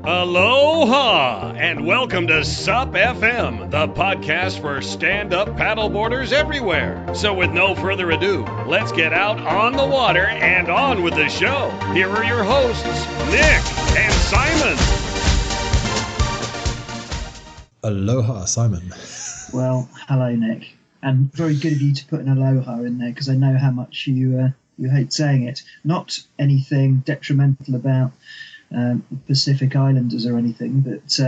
Aloha and welcome to SUPfm, the podcast for stand-up paddleboarders everywhere. So with no further ado, let's get out on the water and on with the show. Here are your hosts, Nick and Simon. Aloha, Simon. Well, hello, Nick. And very good of you to put an aloha in there because I know how much you hate saying it. Not anything detrimental about Pacific Islanders or anything, but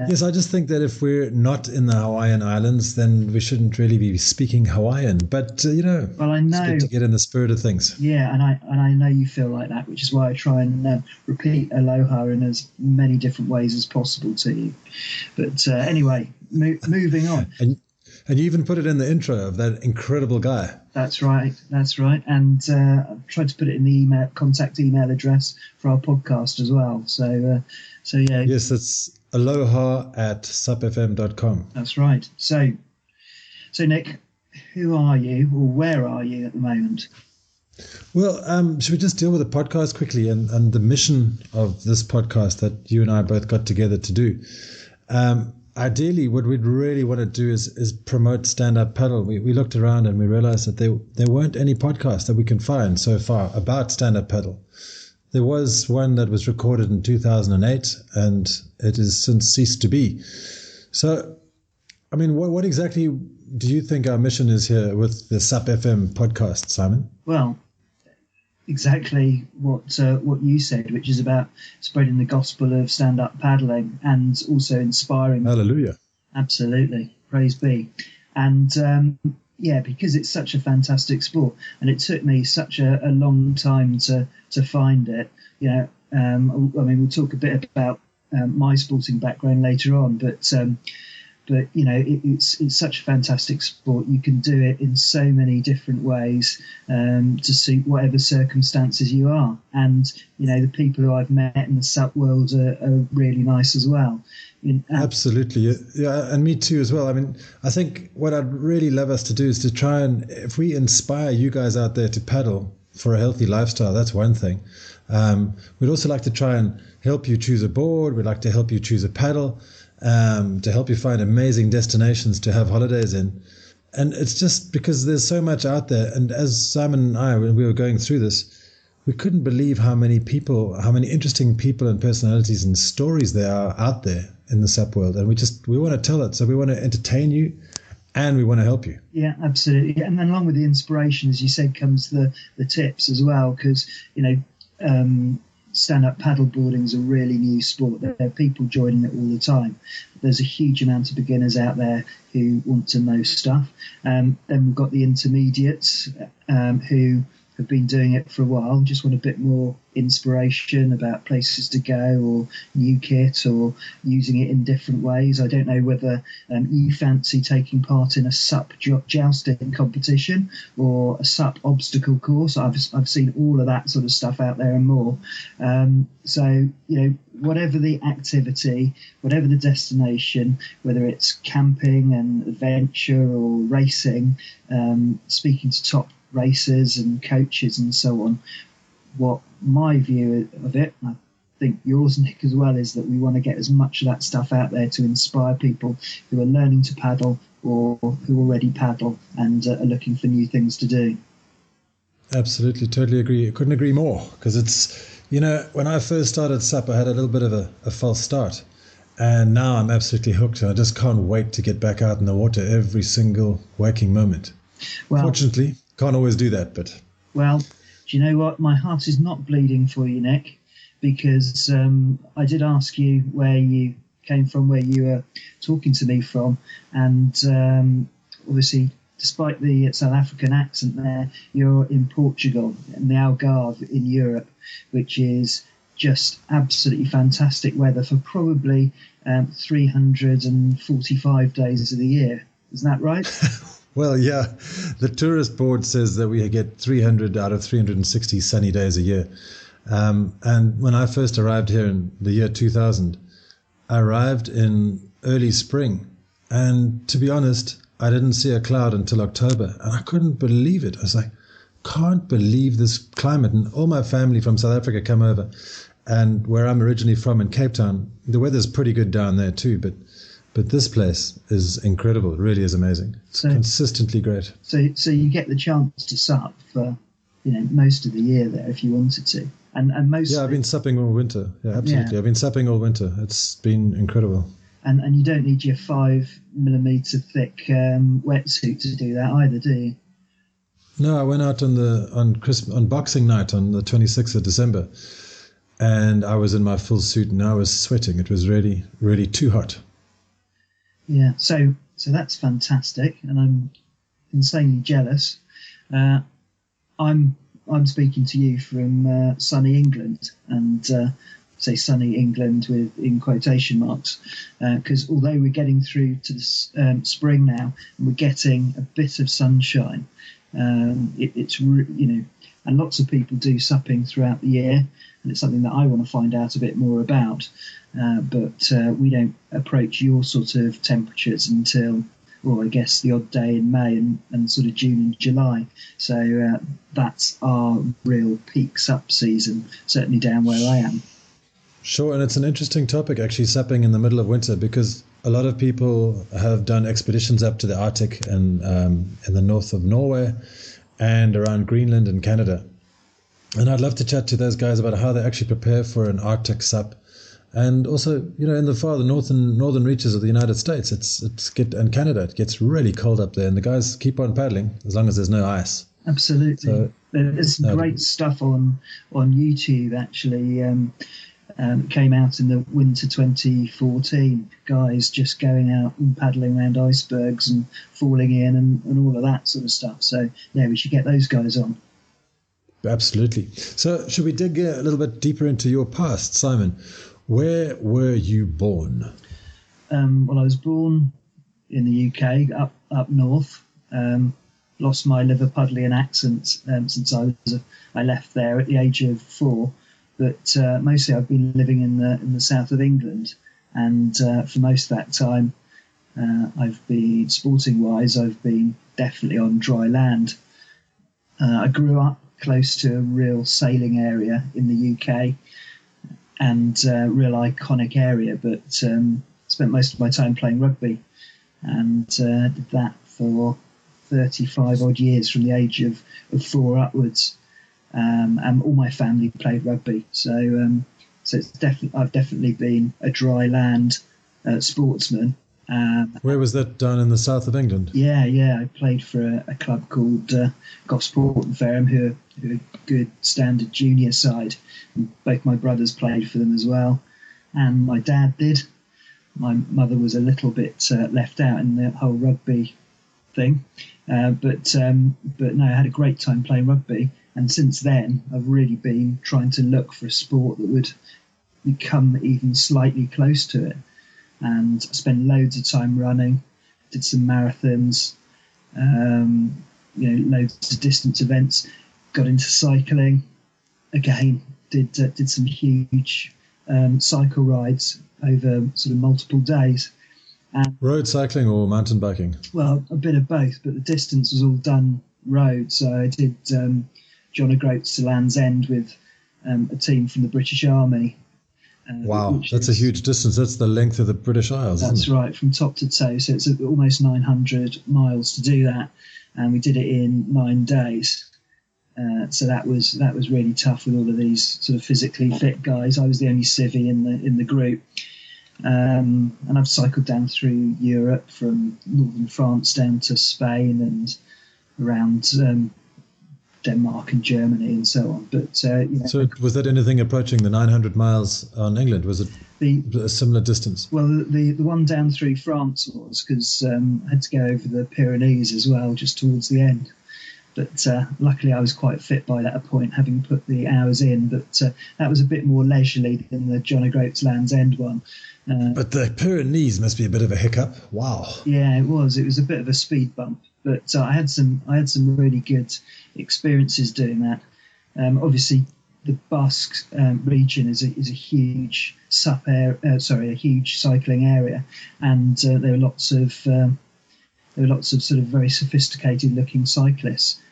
yes, I just think that if we're not in the Hawaiian Islands, then we shouldn't really be speaking Hawaiian. But well, I know, it's good to get in the spirit of things. Yeah, and I know you feel like that, which is why I try and repeat aloha in as many different ways as possible to you. But anyway, moving on. And you even put it in the intro of that incredible guy. That's right. And I've tried to put it in the contact email address for our podcast as well. So yeah. Yes, it's aloha@supfm.com. That's right. So Nick, who are you, or where are you at the moment? Well, should we just deal with the podcast quickly and the mission of this podcast that you and I both got together to do? Ideally, what we'd really want to do is promote stand-up paddle. We looked around and we realized that there weren't any podcasts that we can find so far about stand-up paddle. There was one that was recorded in 2008, and it has since ceased to be. So, I mean, what exactly do you think our mission is here with the SUPfm podcast, Simon? Well, exactly what you said, which is about spreading the gospel of stand-up paddling and also inspiring. Hallelujah. Absolutely. Praise be. And because it's such a fantastic sport, and it took me such a long time to find it. We'll talk a bit about my sporting background later on, but it's such a fantastic sport. You can do it in so many different ways to suit whatever circumstances you are. And, the people who I've met in the SUP world are really nice as well. Absolutely. Yeah, and me too as well. I mean, I think what I'd really love us to do is to try and, if we inspire you guys out there to paddle for a healthy lifestyle, that's one thing. We'd also like to try and help you choose a board. We'd like to help you choose a paddle. To help you find amazing destinations to have holidays in. And it's just because there's so much out there. And as Simon and I, when we were going through this, we couldn't believe how many interesting people and personalities and stories there are out there in the SUP world. And we want to tell it. So we want to entertain you and we want to help you. Yeah, absolutely. And then along with the inspiration, as you said, comes the tips as well. Because, stand-up paddleboarding is a really new sport. There are people joining it all the time. There's a huge amount of beginners out there who want to know stuff. Then we've got the intermediates who have been doing it for a while and just want a bit more inspiration about places to go or new kit or using it in different ways. I don't know whether you fancy taking part in a SUP jousting competition or a SUP obstacle course. I've seen all of that sort of stuff out there and more. Whatever the activity, whatever the destination, whether it's camping and adventure or racing, speaking to top racers and coaches and so on, what my view of it, and I think yours, Nick, as well, is that we want to get as much of that stuff out there to inspire people who are learning to paddle or who already paddle and are looking for new things to do. Absolutely, totally agree. I couldn't agree more, because it's, when I first started SUP, I had a little bit of a false start. And now I'm absolutely hooked, and I just can't wait to get back out in the water every single waking moment. Well, fortunately, can't always do that, but... Well, do you know what? My heart is not bleeding for you, Nick, because I did ask you where you came from, where you were talking to me from, and obviously, despite the South African accent there, you're in Portugal, in the Algarve in Europe, which is just absolutely fantastic weather for probably 345 days of the year. Isn't that right? Well, yeah, the tourist board says that we get 300 out of 360 sunny days a year. And when I first arrived here in the year 2000, I arrived in early spring. And to be honest, I didn't see a cloud until October. And I couldn't believe it. I was like, can't believe this climate. And all my family from South Africa come over. And where I'm originally from in Cape Town, the weather's pretty good down there too, but this place is incredible. It really is amazing. It's consistently great. So you get the chance to sup for, most of the year there if you wanted to. And most. Yeah, I've been supping all winter. Yeah, absolutely. Yeah. I've been supping all winter. It's been incredible. And you don't need your 5mm thick wetsuit to do that either, do you? No, I went out on Boxing Night on the 26th of December, and I was in my full suit and I was sweating. It was really, really too hot. Yeah, so that's fantastic, and I'm insanely jealous. I'm speaking to you from sunny England, and say sunny England in quotation marks, because although we're getting through to the spring now, and we're getting a bit of sunshine, it's and lots of people do supping throughout the year, and it's something that I want to find out a bit more about. But we don't approach your sort of temperatures until, I guess, the odd day in May and sort of June and July. So that's our real peak sup season, certainly down where I am. Sure, and it's an interesting topic, actually, supping in the middle of winter, because a lot of people have done expeditions up to the Arctic and in the north of Norway and around Greenland and Canada. And I'd love to chat to those guys about how they actually prepare for an Arctic sup. And also, in the northern reaches of the United States, and Canada, it gets really cold up there, and the guys keep on paddling as long as there's no ice. Absolutely. So, there's some great stuff on YouTube, actually. Came out in the winter 2014. Guys just going out and paddling around icebergs and falling in and all of that sort of stuff. So, yeah, we should get those guys on. Absolutely. So, should we dig a little bit deeper into your past, Simon? Where were you born? Well, I was born in the UK, up north. Lost my Liverpudlian accent since I left there at the age of 4. But mostly I've been living in the south of England, and for most of that time, I've been sporting-wise, I've been definitely on dry land. I grew up close to a real sailing area in the UK, and real iconic area, but spent most of my time playing rugby, and did that for 35 odd years from the age of 4 upwards. And all my family played rugby, so it's I've definitely been a dry land sportsman. Where was that, down in the south of England? Yeah. I played for a club called Gosport and Fareham, who are a good standard junior side. And both my brothers played for them as well, and my dad did. My mother was a little bit left out in the whole rugby thing, but no, I had a great time playing rugby. And since then, I've really been trying to look for a sport that would become even slightly close to it. And I spent loads of time running, did some marathons, loads of distance events, got into cycling. Again, did some huge cycle rides over sort of multiple days. And, road cycling or mountain biking? Well, a bit of both, but the distance was all done road. So I did John O'Groats to Land's End with a team from the British Army. Wow, that's a huge distance. That's the length of the British Isles, isn't it? That's right, from top to toe. So it's almost 900 miles to do that, and we did it in 9 days. So that was really tough with all of these sort of physically fit guys. I was the only civvy in the group, and I've cycled down through Europe from northern France down to Spain and around Denmark and Germany and so on. But so was that anything approaching the 900 miles on England? Was it a similar distance? Well, the one down through France was, because I had to go over the Pyrenees as well just towards the end. But luckily I was quite fit by that point, having put the hours in. But that was a bit more leisurely than the John O'Groats Land's End one. But the Pyrenees must be a bit of a hiccup. Wow. Yeah, it was. It was a bit of a speed bump. But I had some really good experiences doing that. Obviously, the Basque region is a huge a huge cycling area, and there were lots of sort of very sophisticated looking cyclists,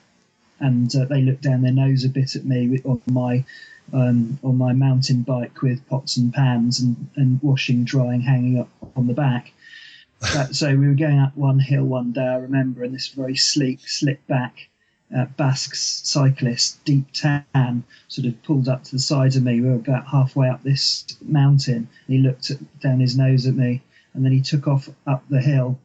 and they looked down their nose a bit at me on my on my mountain bike with pots and pans and washing, drying, hanging up on the back. So we were going up one hill one day, I remember, and this very sleek, slick back Basque cyclist, deep tan, sort of pulled up to the side of me. We were about halfway up this mountain, and he looked down his nose at me, and then he took off up the hill.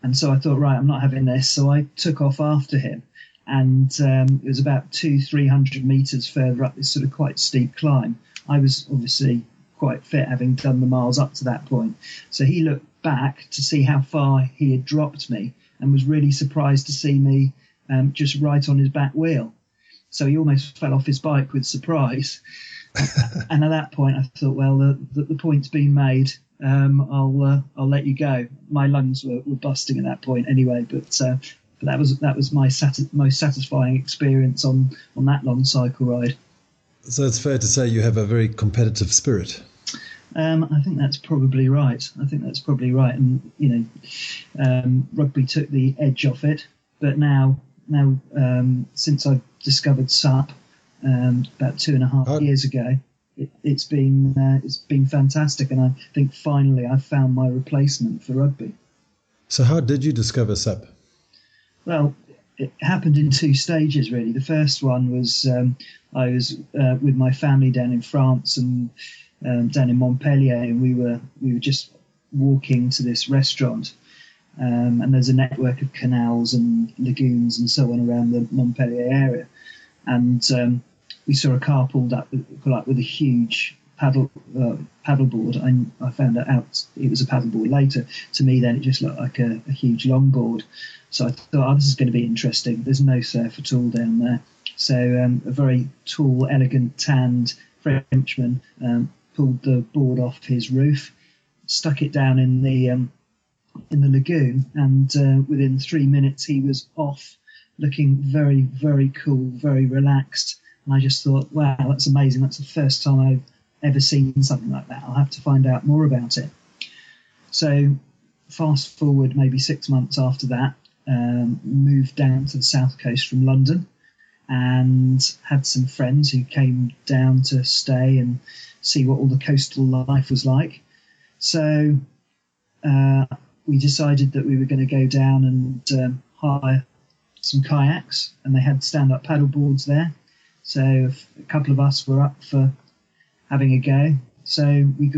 And so I thought, right, I'm not having this. So I took off after him, and it was about 200-300 meters further up this sort of quite steep climb. I was obviously quite fit, having done the miles up to that point. So he looked back to see how far he had dropped me, and was really surprised to see me just right on his back wheel. So he almost fell off his bike with surprise. And at that point, I thought, well, the point's been made. I'll let you go. My lungs were busting at that point anyway, but that was my most satisfying experience on that long cycle ride. So it's fair to say you have a very competitive spirit. I think that's probably right. And rugby took the edge off it, but now since I've discovered SUP about 2.5 years ago, it's been fantastic, and I think finally I've found my replacement for rugby. So how did you discover SUP? Well, it happened in 2 stages really. The first one was I was with my family down in France and down in Montpellier, and we were just walking to this restaurant. And there's a network of canals and lagoons and so on around the Montpellier area. And we saw a car pull up with a huge paddleboard. I found out it was a paddleboard later. To me, then it just looked like a huge longboard. So I thought, this is going to be interesting. There's no surf at all down there. So a very tall, elegant, tanned Frenchman pulled the board off his roof, stuck it down in the lagoon, and within 3 minutes he was off, looking very, very cool, very relaxed. And I just thought, wow, that's amazing. That's the first time I've ever seen something like that. I'll have to find out more about it. So fast forward maybe 6 months after that, moved down to the south coast from London, and had some friends who came down to stay and see what all the coastal life was like. So we decided that we were going to go down and hire some kayaks, and they had stand-up paddle boards there. So a couple of us were up for having a go. So we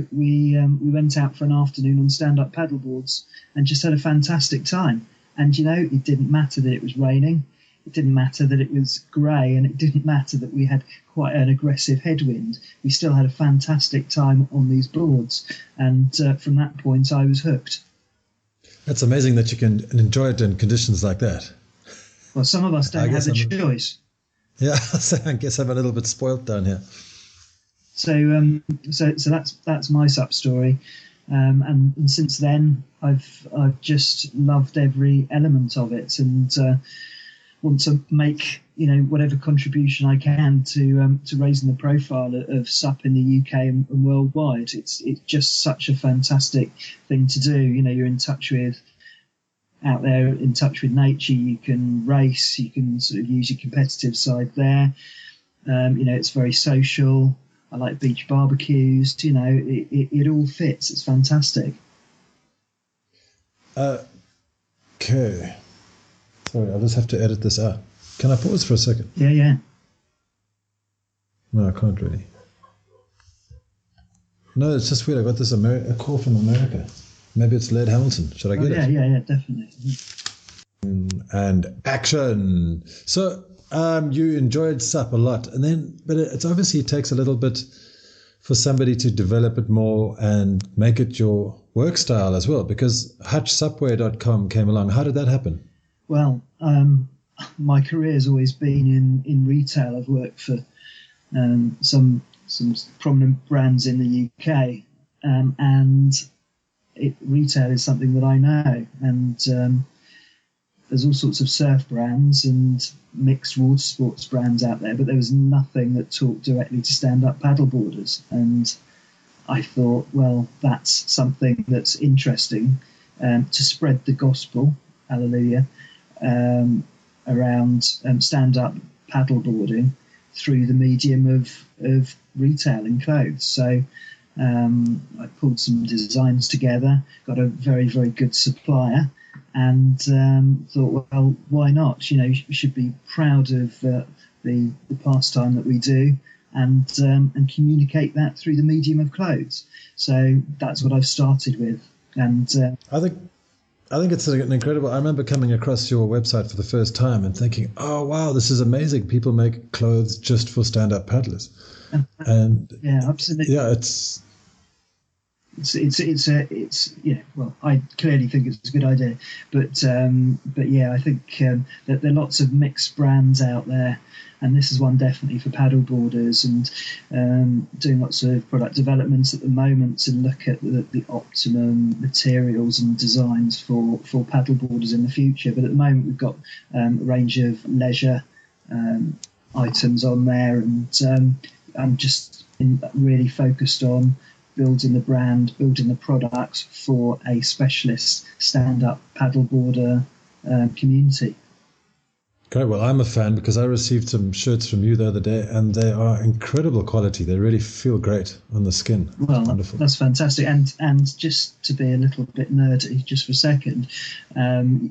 went out for an afternoon on stand-up paddle boards and just had a fantastic time. And it didn't matter that it was raining, it didn't matter that it was grey, and it didn't matter that we had quite an aggressive headwind. We still had a fantastic time on these boards, and from that point I was hooked. That's amazing that you can enjoy it in conditions like that. Well, some of us don't have the choice. Yeah, so I guess I'm a little bit spoilt down here. So that's my SUP story, and since then I've just loved every element of it, and want to make whatever contribution I can to raising the profile of SUP in the UK and worldwide. It's just such a fantastic thing to do. You're out there in touch with nature. You can race. You can sort of use your competitive side there. It's very social. I like beach barbecues. It all fits. It's fantastic. Okay. Sorry, I'll just have to edit this out. Can I pause for a second? Yeah. No, I can't really. No, it's just weird. I got this a call from America. Maybe it's Laird Hamilton. Should I get it? Yeah, definitely. And action. So you enjoyed SUP a lot, but it's obviously it takes a little bit for somebody to develop it more and make it your work style as well, because hutchsupwear.com came along. How did that happen? Well, my career has always been in retail. I've worked for some prominent brands in the UK, and retail is something that I know. And there's all sorts of surf brands and mixed water sports brands out there, but there was nothing that talked directly to stand-up paddleboarders. And I thought, well, that's something that's interesting to spread the gospel, hallelujah, around stand-up paddleboarding through the medium of retail and clothes. So I pulled some designs together, got a very, very good supplier, and thought, well, why not? You should be proud of the pastime that we do, and communicate that through the medium of clothes. So that's what I've started with. And I think it's an incredible. I remember coming across your website for the first time and thinking, "Oh wow, this is amazing! People make clothes just for stand-up paddlers." And yeah, absolutely. Yeah, well, I clearly think it's a good idea, but yeah, I think that there are lots of mixed brands out there, and this is one definitely for paddleboarders, and doing lots of product development at the moment to look at the optimum materials and designs for paddleboarders in the future. But at the moment, we've got a range of leisure items on there, and I'm just really focused on building the brand, building the products for a specialist stand-up paddleboarder community. Great. Well, I'm a fan because I received some shirts from you the other day, and they are incredible quality. They really feel great on the skin. Well, wonderful. That's fantastic. And just to be a little bit nerdy, just for a second,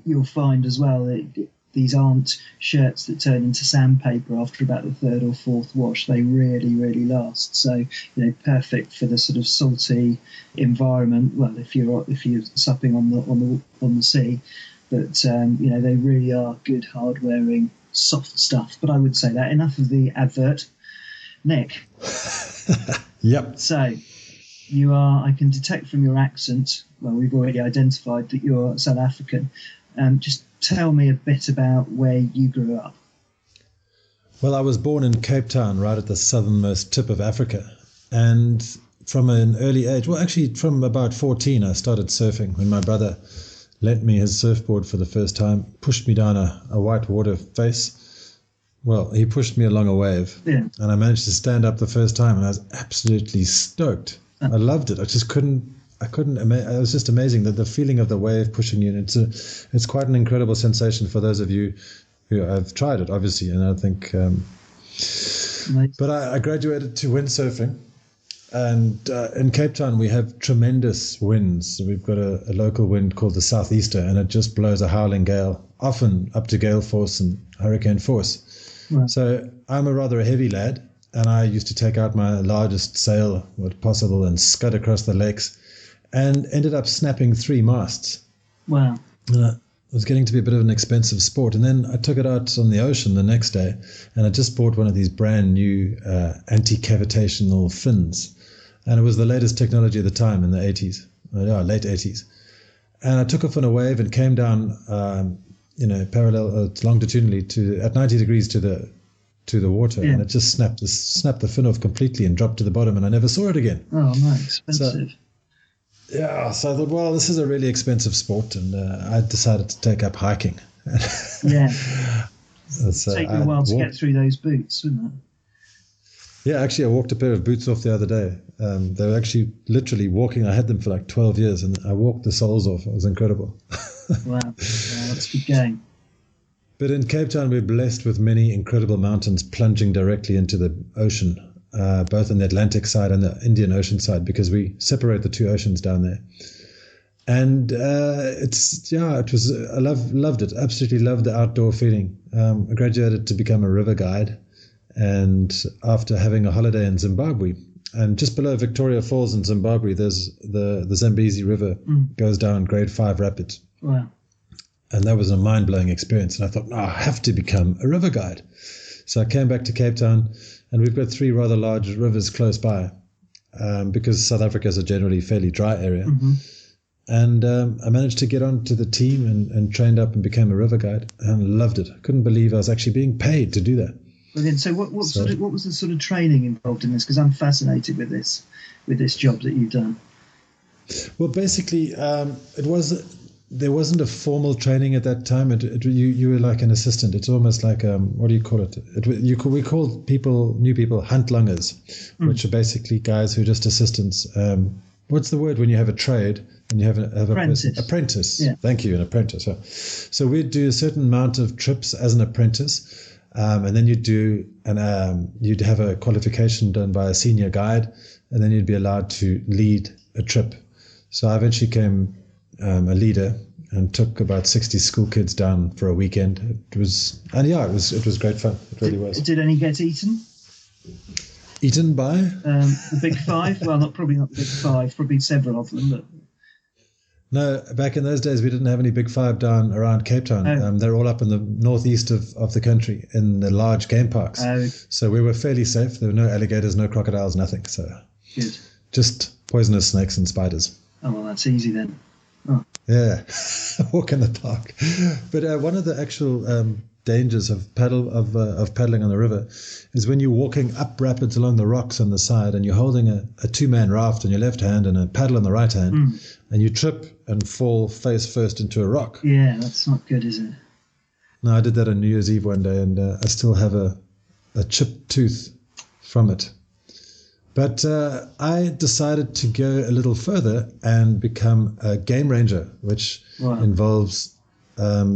you'll find as well that these aren't shirts that turn into sandpaper after about the third or fourth wash. They really, really last. So, perfect for the sort of salty environment. Well, if you're supping on the sea, but they really are good, hard-wearing, soft stuff. But I would say that. Enough of the advert. Nick. Yep. So you are. I can detect from your accent. Well, we've already identified that you're South African. Just tell me a bit about where you grew up. Well, I was born in Cape Town, right at the southernmost tip of Africa. And from an early age, well, actually from about 14, I started surfing when my brother lent me his surfboard for the first time, pushed me down a white water face. Well, he pushed me along a wave, and I managed to stand up the first time, and I was absolutely stoked. I loved it. It was just amazing that the feeling of the wave pushing you. And it's quite an incredible sensation for those of you who have tried it, obviously. And I think, but I graduated to windsurfing, and in Cape Town we have tremendous winds. We've got a local wind called the southeaster, and it just blows a howling gale, often up to gale force and hurricane force. Right. So I'm a rather heavy lad, and I used to take out my largest sail, what possible, and scud across the lakes. And ended up snapping 3 masts. Wow. And it was getting to be a bit of an expensive sport. And then I took it out on the ocean the next day, and I just bought one of these brand new anti-cavitational fins. And it was the latest technology at the time in the 80s, late 80s. And I took off on a wave and came down, parallel, longitudinally at 90 degrees to the water, and it just snapped the fin off completely and dropped to the bottom, and I never saw it again. Oh, no, expensive. So I thought, well, this is a really expensive sport, and I decided to take up hiking. Yeah. Take you a while to get through those boots, wouldn't it? Yeah, actually, I walked a pair of boots off the other day. They were actually literally walking. I had them for like 12 years, and I walked the soles off. It was incredible. Wow, that's a good game. But in Cape Town, we're blessed with many incredible mountains plunging directly into the ocean. Both on the Atlantic side and the Indian Ocean side, because we separate the two oceans down there. And I loved it. Absolutely loved the outdoor feeling. I graduated to become a river guide, and after having a holiday in Zimbabwe, and just below Victoria Falls in Zimbabwe, there's the Zambezi River goes down grade 5 rapids. Wow. And that was a mind-blowing experience. And I thought, I have to become a river guide. So I came back to Cape Town. And we've got 3 rather large rivers close by, because South Africa is a generally fairly dry area. Mm-hmm. And I managed to get onto the team and trained up and became a river guide, and loved it. I couldn't believe I was actually being paid to do that. Brilliant. So what was the sort of training involved in this? Because I'm fascinated with this job that you've done. Well, basically, there wasn't a formal training at that time. You were like an assistant. It's almost like what do you call it? We called new people handlangers, which are basically guys who are just assistants. What's the word when you have a trade and you have apprentice? Apprentice. Yeah. Thank you, an apprentice. So we'd do a certain amount of trips as an apprentice, And then you'd have a qualification done by a senior guide, and then you'd be allowed to lead a trip. So I eventually became a leader and took about 60 school kids down for a weekend. It was great fun. It really was. Did any get eaten? Eaten by? The Big Five? Well, probably not the Big Five, probably several of them. But no, back in those days, we didn't have any Big Five down around Cape Town. Oh. They're all up in the northeast of the country in the large game parks. Oh. So we were fairly safe. There were no alligators, no crocodiles, nothing. So good. Just poisonous snakes and spiders. Oh, well, that's easy then. Oh. Yeah, walk in the park. But one of the actual dangers of paddling on the river is when you're walking up rapids along the rocks on the side and you're holding a two-man raft in your left hand and a paddle in the right hand, and you trip and fall face first into a rock. Yeah, that's not good, is it? No, I did that on New Year's Eve one day, and I still have a chipped tooth from it. But I decided to go a little further and become a game ranger, which involves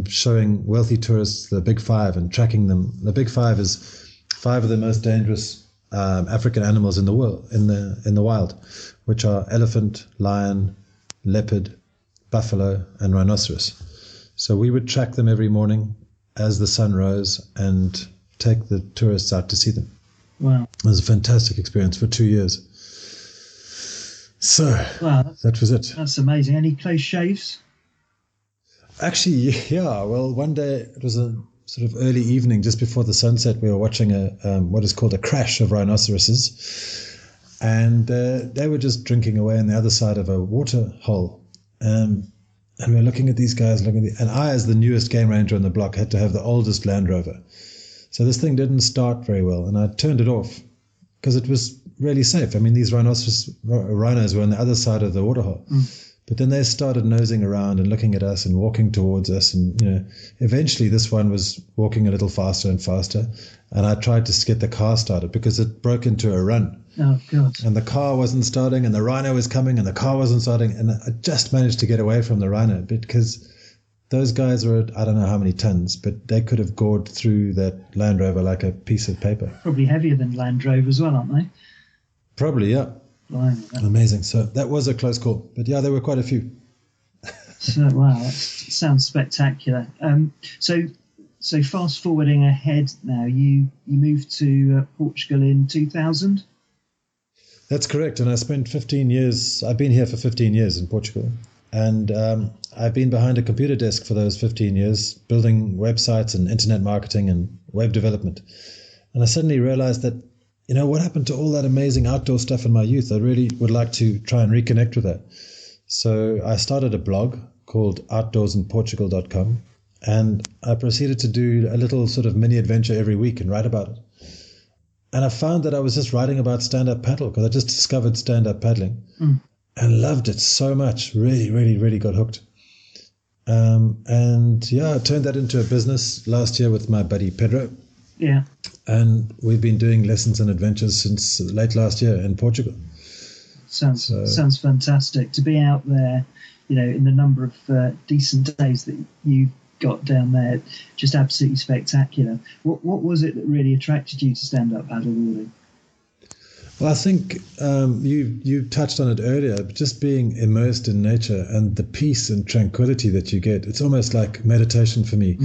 showing wealthy tourists the Big Five and tracking them. The Big Five is 5 of the most dangerous African animals in the world, in the wild, which are elephant, lion, leopard, buffalo, and rhinoceros. So we would track them every morning as the sun rose and take the tourists out to see them. Wow. It was a fantastic experience for 2 years. So that was it. That's amazing. Any close shaves? Actually, yeah. Well, one day it was a sort of early evening, just before the sunset. We were watching what is called a crash of rhinoceroses, and they were just drinking away on the other side of a water hole. And we were looking at these guys, and I, as the newest game ranger on the block, had to have the oldest Land Rover. So this thing didn't start very well, and I turned it off because it was really safe. I mean, these rhinos were on the other side of the waterhole. But then they started nosing around and looking at us and walking towards us. And, eventually this one was walking a little faster and faster. And I tried to get the car started because it broke into a run. Oh, God. And the car wasn't starting, and the rhino was coming, and the car wasn't starting. And I just managed to get away from the rhino because those guys were at, I don't know how many tons, but they could have gored through that Land Rover like a piece of paper. Probably heavier than Land Rover as well, aren't they? Probably, yeah. Blimey, amazing. So that was a close call. But yeah, there were quite a few. So, wow, that sounds spectacular. So fast forwarding ahead now, you moved to Portugal in 2000? That's correct. And I spent 15 years, I've been here for 15 years in Portugal. And I've been behind a computer desk for those 15 years, building websites and internet marketing and web development. And I suddenly realized that, what happened to all that amazing outdoor stuff in my youth? I really would like to try and reconnect with that. So I started a blog called outdoorsinportugal.com, and I proceeded to do a little sort of mini adventure every week and write about it. And I found that I was just writing about stand-up paddle because I just discovered stand-up paddling and loved it so much. Really, really, really got hooked. And yeah, I turned that into a business last year with my buddy Pedro. Yeah. And we've been doing lessons and adventures since late last year in Portugal. Sounds fantastic to be out there, in the number of decent days that you got down there. Just absolutely spectacular. What was it that really attracted you to stand-up paddleboarding? Well, I think you touched on it earlier, but just being immersed in nature and the peace and tranquility that you get, it's almost like meditation for me.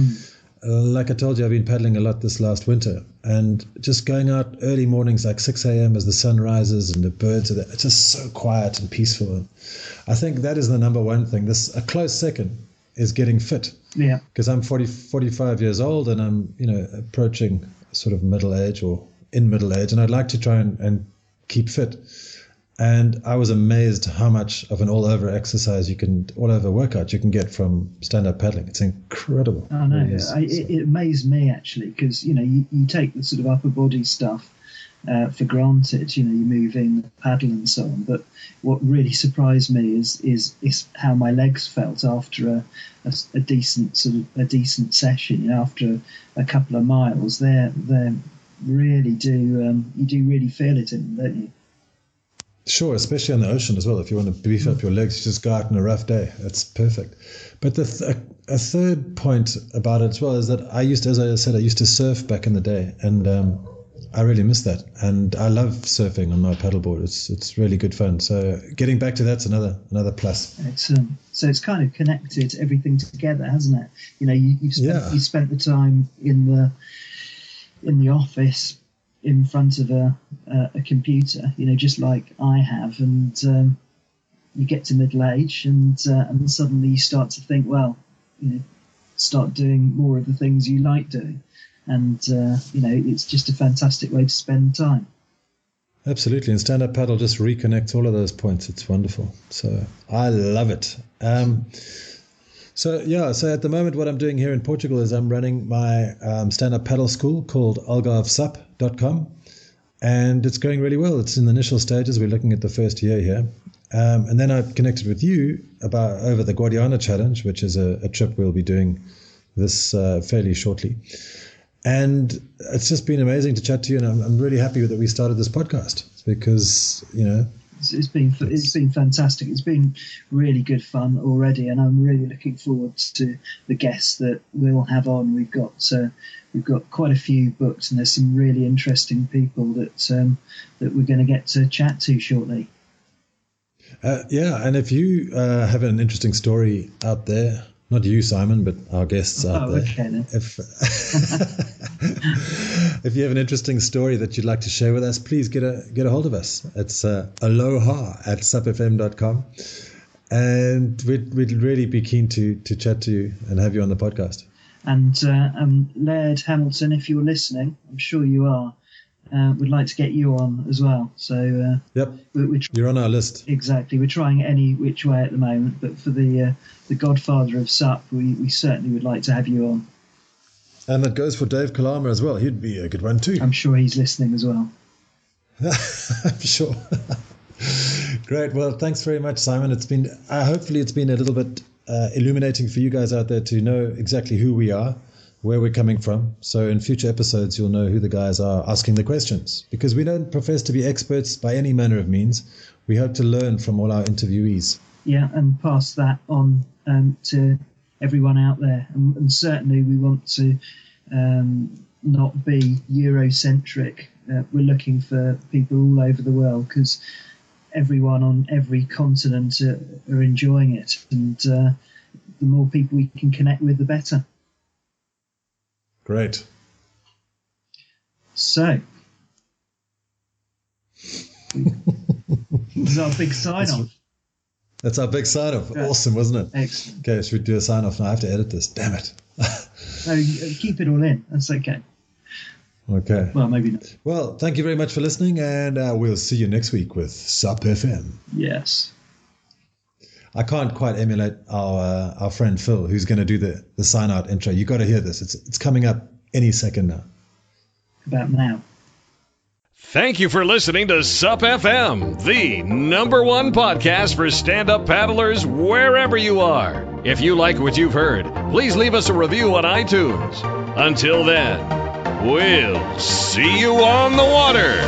Like I told you, I've been paddling a lot this last winter, and just going out early mornings like 6 a.m. as the sun rises and the birds are there, it's just so quiet and peaceful. I think that is the number one thing. A close second is getting fit. Yeah. Because I'm 45 years old and I'm, approaching sort of middle age or in middle age, and I'd like to try and keep fit. And I was amazed how much of an all-over workout you can get from stand-up paddling. It's incredible. I know. It amazed me, actually, because, you take the sort of upper body stuff for granted. You're moving, the paddle and so on. But what really surprised me is how my legs felt after a decent session. After a couple of miles, they really do. You do really feel it in them, don't you? Sure, especially on the ocean as well. If you want to beef up your legs, you just go out on a rough day. That's perfect. But a third point about it as well is that as I said, I used to surf back in the day, and I really miss that. And I love surfing on my paddleboard. It's really good fun. So getting back to that's another plus. Excellent. So it's kind of connected everything together, hasn't it? You know, you spent the time in the office in front of a computer, you know, just like I have, and you get to middle age, and suddenly you start to think, well, you know, start doing more of the things you like doing, and you know, it's just a fantastic way to spend time. Absolutely, and stand-up paddle just reconnects all of those points. It's wonderful. So I love it. So at the moment what I'm doing here in Portugal is I'm running my stand-up paddle school called algarvesup.com, and it's going really well. It's in the initial stages. We're looking at the first year here. And then I've connected with you over the Guadiana Challenge, which is a trip we'll be doing this fairly shortly. And it's just been amazing to chat to you, and I'm really happy that we started this podcast because, you know, it's been fantastic. It's been really good fun already, and I'm really looking forward to the guests that we'll have on. We've got quite a few booked, and there's some really interesting people that we're going to get to chat to shortly. And if you have an interesting story out there, not you, Simon, but our guests out there. Okay, then. If you have an interesting story that you'd like to share with us, please get a hold of us. It's aloha@supfm.com, and we'd really be keen to chat to you and have you on the podcast. And Laird Hamilton, if you're listening, I'm sure you are. We'd like to get you on as well. So yep, you're on our list. Exactly. We're trying any which way at the moment, but for the godfather of SUP, we certainly would like to have you on. And that goes for Dave Kalama as well. He'd be a good one too. I'm sure he's listening as well. I'm sure. Great. Well, thanks very much, Simon. Hopefully it's been a little bit illuminating for you guys out there to know exactly who we are, where we're coming from. So in future episodes, you'll know who the guys are asking the questions, because we don't profess to be experts by any manner of means. We hope to learn from all our interviewees. Yeah, and pass that on to everyone out there. And certainly we want to not be Eurocentric. We're looking for people all over the world, because everyone on every continent are enjoying it. And the more people we can connect with, the better. Great. So, this is our big sign-off. That's our big sign-off. Yeah. Awesome, wasn't it? Excellent. Okay, should we do a sign-off now? I have to edit this. Damn it. No, keep it all in. That's okay. Okay. Well, maybe not. Well, thank you very much for listening, and we'll see you next week with SUPfm. Yes. I can't quite emulate our friend Phil, who's going to do the sign-out intro. You got to hear this. It's coming up any second now. About now. Thank you for listening to SUPfm, the #1 podcast for stand-up paddlers wherever you are. If you like what you've heard, please leave us a review on iTunes. Until then, we'll see you on the water.